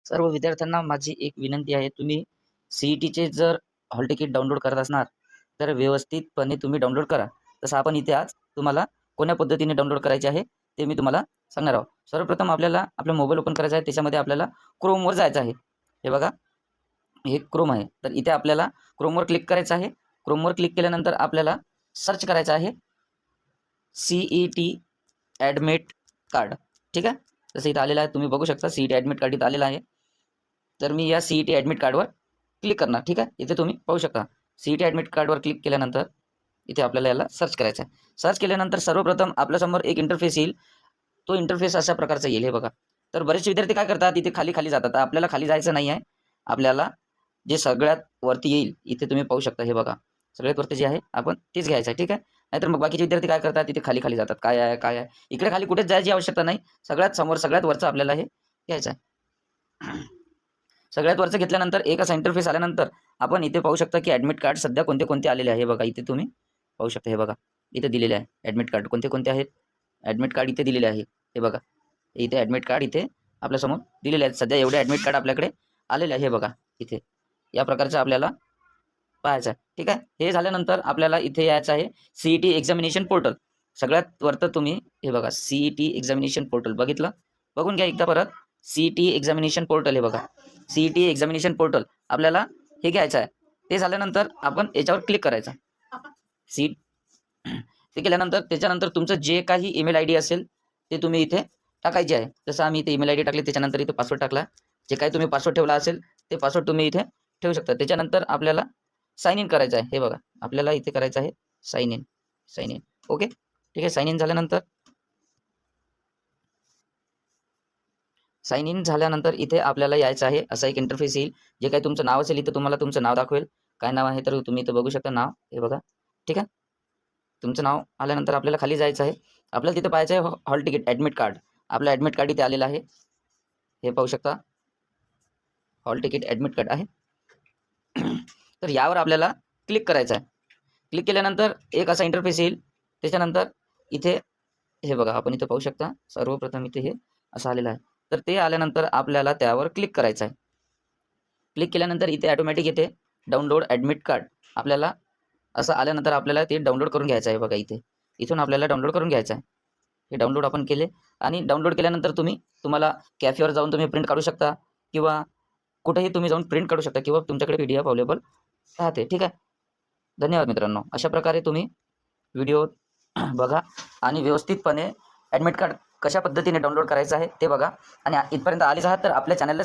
सर्व विद्यार्थ्यांना माझी एक विनंती आहे, तुम्ही सी-ई-टीचे जर हॉल तिकीट डाउनलोड करत असणार, तर व्यवस्थितपणे तुम्ही डाउनलोड करा. तसं आपण इथे आज तुम्हाला कोण्या पद्धतीने डाउनलोड करायचे आहे, ते मी तुम्हाला सांगणार आहोत. सर्वप्रथम आपल्याला आपला मोबाईल ओपन करायचा आहे. त्याच्यामध्ये आपल्याला क्रोमवर जायचं आहे. हे बघा, हे क्रोम आहे. तर इथे आपल्याला क्रोमवर क्लिक करायचं आहे. क्रोमवर क्लिक केल्यानंतर आपल्याला सर्च करायचं आहे सी-ई-टी ॲडमिट कार्ड. ठीक आहे. जसं इथं आलेलं आहे, तुम्ही बघू शकता सी-ई-टी ॲडमिट कार्ड इथं आलेलं आहे. तर मी या सी-ई-टी ॲडमिट कार्डवर क्लिक करणार. ठीक आहे. इथे तुम्ही पाहू शकता सी-ई-टी ॲडमिट कार्डवर क्लिक केल्यानंतर इथे आपल्याला याला सर्च करायचं आहे. सर्च केल्यानंतर सर्वप्रथम आपल्यासमोर एक इंटरफेस येईल. तो इंटरफेस अशा प्रकारचा येईल. हे बघा. तर बरेचसे विद्यार्थी काय करतात, इथे खाली जातात. तर आपल्याला खाली जायचं नाही आहे. आपल्याला जे सगळ्यात वरती येईल, इथे तुम्ही पाहू शकता. हे बघा, सगळ्यात वरती जे आहे आपण तेच घ्यायचं आहे. ठीक आहे. नाहीतर मग बाकीचे विद्यार्थी काय करतात, इथे खाली जातात. काय आहे, काय आहे? इकडे खाली कुठेच जायची आवश्यकता नाही. सगळ्यात समोर, सगळ्यात वरचं आपल्याला हे घ्यायचं आहे. सगळ्यात वरचं घेतल्यानंतर एक असा इंटरफेस आल्यानंतर आपण इथे पाहू शकता की ॲडमिट कार्ड सध्या कोणते आलेले आहे. हे बघा, इथे तुम्ही पाहू शकता. हे बघा, इथे दिलेले आहे ॲडमिट कार्ड कोणते आहेत. ॲडमिट कार्ड इथे दिलेले आहे. हे बघा, इथे ॲडमिट कार्ड इथे आपल्यासमोर दिलेले आहेत. सध्या एवढे ॲडमिट कार्ड आपल्याकडे आलेले आहे. हे बघा, इथे या प्रकारचं आपल्याला पाहायचं आहे. ठीक आहे. हे झाल्यानंतर आपल्याला इथे यायचं आहे सी-ई-टी एक्झामिनेशन पोर्टल. सगळ्यात वरतं तुम्ही हे बघा, सी-ई-टी एक्झामिनेशन पोर्टल बघितलं. बघून घ्या एकदा परत. CET examination portal. हे बघा, सी-ई-टी एक्झामिनेशन पोर्टल आपल्याला हे घ्यायचं आहे. ते झाल्यानंतर आपण याच्यावर क्लिक करायचं. सी ते केल्यानंतर त्याच्यानंतर तुमचं जे काही ईमेल आय डी असेल ते तुम्ही इथे टाकायचे आहे. जसं आम्ही इथे ईमेल आय डी टाकली, त्याच्यानंतर इथे पासवर्ड टाकला. जे काही तुम्ही पासवर्ड ठेवला असेल ते पासवर्ड तुम्ही इथे ठेवू शकता. त्याच्यानंतर आपल्याला साइन इन करायचं आहे. हे बघा, आपल्याला इथे करायचं आहे साइन इन. ओके. ठीक आहे. साइन इन झाल्यानंतर इथे आपल्याला यायचं आहे. असा एक इंटरफेस येईल. जे काही तुमचं नाव असेल, इथे तुम्हाला तुमचं नाव दाखवेल. काय नाव आहे तर तुम्ही इथं बघू शकता नाव. हे बघा. ठीक आहे. तुमचं नाव आल्यानंतर आपल्याला खाली जायचं आहे. आपल्याला तिथे पाहायचं आहे हॉल तिकीट ॲडमिट कार्ड. आपलं ॲडमिट कार्ड इथे आलेलं आहे. हे पाहू शकता, हॉल तिकीट ॲडमिट कार्ड आहे. तर यावर आपल्याला क्लिक करायचं आहे. क्लिक केल्यानंतर एक असा इंटरफेस येईल. त्याच्यानंतर इथे हे बघा, आपण इथे पाहू शकता. सर्वप्रथम इथे हे असं आलेलं आहे. तर ते आल्यानंतर आपल्याला त्यावर क्लिक करायचं आहे. क्लिक केल्यानंतर इथे ऑटोमॅटिक येते डाउनलोड ॲडमिट कार्ड. आपल्याला असं आल्यानंतर आपल्याला ते डाउनलोड करून घ्यायचं आहे. बघा, इथून आपल्याला डाउनलोड करून घ्यायचं आहे. हे डाउनलोड आपण केले आणि डाउनलोड केल्यानंतर तुम्हाला कॅफेवर जाऊन तुम्ही प्रिंट काढू शकता किंवा कुठेही तुम्ही जाऊन प्रिंट काढू शकता किंवा तुमच्याकडे PDF अवेलेबल राहते. ठीक आहे. धन्यवाद मित्रांनो. अशा प्रकारे तुम्ही व्हिडिओ बघा आणि व्यवस्थितपणे ॲडमिट कार्ड कशा पद्धतीने डाउनलोड करायचं आहे ते बघा. आणि इथपर्यंत आलेच आहात तर आपल्या चॅनलला